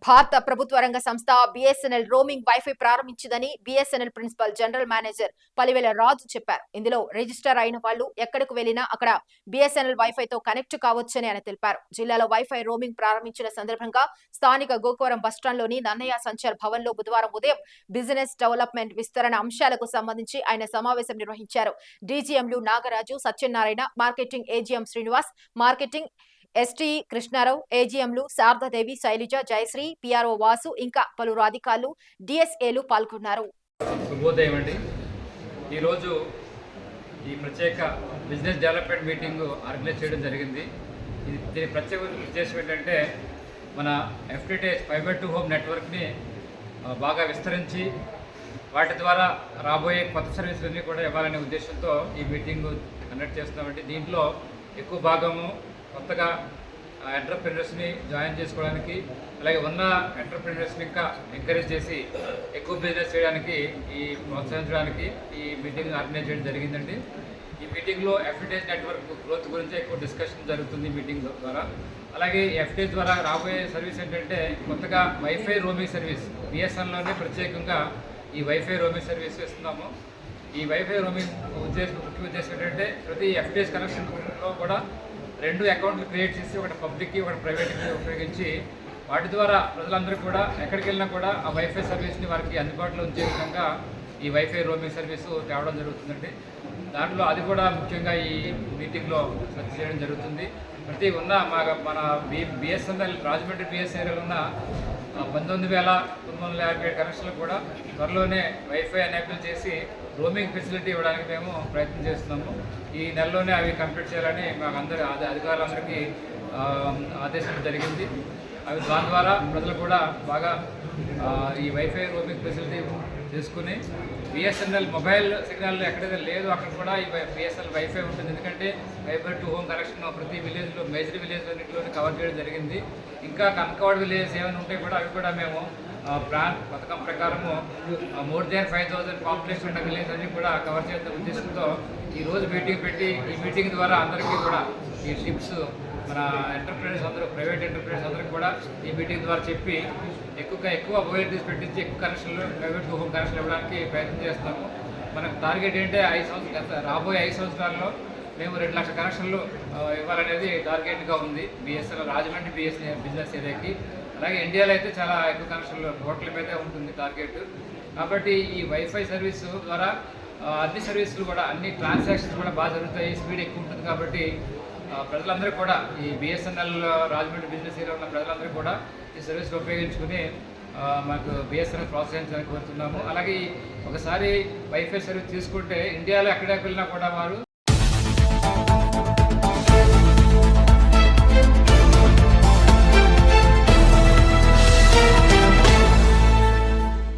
భారత ప్రభుత్వ రంగ సంస్థ బిఎస్ఎన్ఎల్ రోమింగ్ వైఫై ప్రారంభించిందని BSNL principal general manager Palivela Raju చెప్పారు. ఇందులో రిజిస్టర్ అయిన వాళ్ళు ఎక్కడికి వెళ్లినా అక్కడ బిఎస్ఎన్ఎల్ వైఫైతో కనెక్ట్ కావచ్చని ఆయన తెలిపారు. జిల్లాలో వైఫై రోమింగ్ ప్రారంభించిన సందర్భంగా స్థానిక గోకవరం బస్టాండ్లోని నన్నయ్య సంచార్ భవన్ లో బుధవారం ఉదయం బిజినెస్ డెవలప్మెంట్ విస్తరణ అంశాలకు సంబంధించి ఆయన సమావేశం నిర్వహించారు. డీజీఎంలు Nagaraju, Satyanarayana, marketing AGM Srinivas, marketing ST Krishnarao, ఏజీఎంలు శారదాదేవి, శైలజ, జయశ్రీ, పిఆర్ఓ వాసు ఇంకా పలువురు అధికారులు, డిఎస్ఏలు పాల్గొన్నారు. శుభోదయం అండి. ఈరోజు ఈ ప్రత్యేక బిజినెస్ డెవలప్మెంట్ మీటింగ్ ఆర్గనైజ్ చేయడం జరిగింది. దీని ప్రత్యేక ఉద్దేశం ఏంటంటే మన ఎఫ్టిటిహెచ్ ఫైబర్ టు హోమ్ నెట్వర్క్ని బాగా విస్తరించి వాటి ద్వారా రాబోయే కొత్త సర్వీసులన్నీ కూడా ఇవ్వాలనే ఉద్దేశంతో ఈ మీటింగ్ కండక్ట్ చేస్తున్నామండి. దీంట్లో ఎక్కువ భాగము కొత్తగా ఎంటర్ప్రెన్యూర్స్ని జాయిన్ చేసుకోవడానికి, అలాగే ఉన్న ఎంటర్ప్రెన్యూర్స్ని ఇంకా ఎంకరేజ్ చేసి ఎక్కువ బిజినెస్ చేయడానికి, ఈ ప్రోత్సహించడానికి ఈ మీటింగ్ ఆర్గనైజ్ చేయడం జరిగిందండి. ఈ మీటింగ్లో ఎఫ్టిటిహెచ్ నెట్వర్క్ గ్రోత్ గురించి ఎక్కువ డిస్కషన్ జరుగుతుంది ఈ మీటింగ్ ద్వారా. అలాగే ఎఫ్టిహెచ్ ద్వారా రాబోయే సర్వీస్ ఏంటంటే కొత్తగా వైఫై రోమింగ్ సర్వీస్ బిఎస్ఎన్ఎల్లోనే ప్రత్యేకంగా ఈ వైఫై రోమింగ్ సర్వీస్ ఇస్తున్నాము. ఈ వైఫై రోమింగ్ ముఖ్య ఉద్దేశం ఏంటంటే ప్రతి ఎఫ్టిహెచ్ కనెక్షన్లో కూడా 2 అకౌంట్లు క్రియేట్ చేసి ఒకటి పబ్లిక్కి ఒకటి ప్రైవేట్కి ఉపయోగించి వాటి ద్వారా ప్రజలందరూ కూడా ఎక్కడికి వెళ్ళినా కూడా ఆ వైఫై సర్వీస్ని వారికి అందుబాటులో ఉంచే విధంగా ఈ వైఫై రోమింగ్ సర్వీసు తేవడం జరుగుతుందండి. దాంట్లో అది కూడా ముఖ్యంగా ఈ మీటింగ్లో చర్చ చేయడం జరుగుతుంది. ప్రతి ఉన్న మన బిఎస్ఎన్ఎల్ రాజమండ్రి బిఎస్ఎన్ఎల్ ఉన్న 19,957 కనెక్షన్లు కూడా త్వరలోనే వైఫై ఎనేబుల్ చేసి రోమింగ్ ఫెసిలిటీ ఇవ్వడానికి మేము ప్రయత్నం చేస్తున్నాము. ఈ నెలలోనే అవి కంప్లీట్ చేయాలని మాకు అధికారులందరికీ ఆదేశించడం జరిగింది. దాని ద్వారా ప్రజలు కూడా బాగా ఈ వైఫై రోమింగ్ ఫెసిలిటీ తీసుకుని బిఎస్ఎన్ఎల్ మొబైల్ సిగ్నల్ ఎక్కడైతే లేదు అక్కడ కూడా ఈ బిఎస్ఎన్ఎల్ వైఫై ఉంటుంది. ఎందుకంటే ఫైబర్ టు హోమ్ కనెక్షన్ ప్రతి విలేజ్లో మేజర్ విలేజ్ అన్నింటిలోనే కవర్ చేయడం జరిగింది. ఇంకా కనకవాడ విలేజ్ ఏమైనా ఉంటే కూడా అవి కూడా మేము ప్లాన్ పథకం ప్రకారము మోర్ దాన్ 5,000 పాపులేషన్ ఉన్న విలేజ్ అన్ని కూడా కవర్ చేసే ఉద్దేశంతో ఈరోజు మీటింగ్ పెట్టి ఈ మీటింగ్ ద్వారా అందరికీ కూడా ఈ టిప్స్ మన ఎంటర్ప్రైనర్స్ అందరూ ప్రైవేట్ ఎంటర్ప్రైనర్స్ అందరికీ కూడా ఈ మీటింగ్ ద్వారా చెప్పి ఎక్కువ మొబైలిటీస్ పెట్టించి ఎక్కువ కనెక్షన్లు ప్రైవేట్ టు హోమ్ కనెక్షన్లు ఇవ్వడానికి ప్రయత్నం చేస్తాము. మనకు టార్గెట్ ఏంటంటే రాబోయే 5 సంవత్సరాల్లో మేము 2 లక్షల కనెక్షన్లు ఇవ్వాలనేది టార్గెట్గా ఉంది బిఎస్ఎన్ఎల్ రాజమండ్రి బిఎస్ఎన్ఎల్ బిజినెస్ ఏరియాకి. అలాగే ఇండియాలో అయితే చాలా ఎక్కువ కనెక్షన్లు కోట్ల మీదే ఉంటుంది టార్గెట్. కాబట్టి ఈ వైఫై సర్వీసు ద్వారా అన్ని సర్వీసులు కూడా అన్ని ట్రాన్సాక్షన్స్ కూడా బాగా జరుగుతాయి, స్పీడ్ ఎక్కువ ఉంటుంది. కాబట్టి ప్రజలందరూ కూడా ఈ బిఎస్ఎన్ఎల్ రాజమండ్రి బిజినెస్ ఏరియా ఉన్న ప్రజలందరూ కూడా ఈ సర్వీస్ని ఉపయోగించుకుని మాకు బిఎస్ఎన్ఎల్ ప్రోత్సహించాలని కోరుతున్నాము. అలాగే ఒకసారి వైఫై సర్వీస్ తీసుకుంటే ఇండియాలో ఎక్కడికి వెళ్ళినా కూడా వారు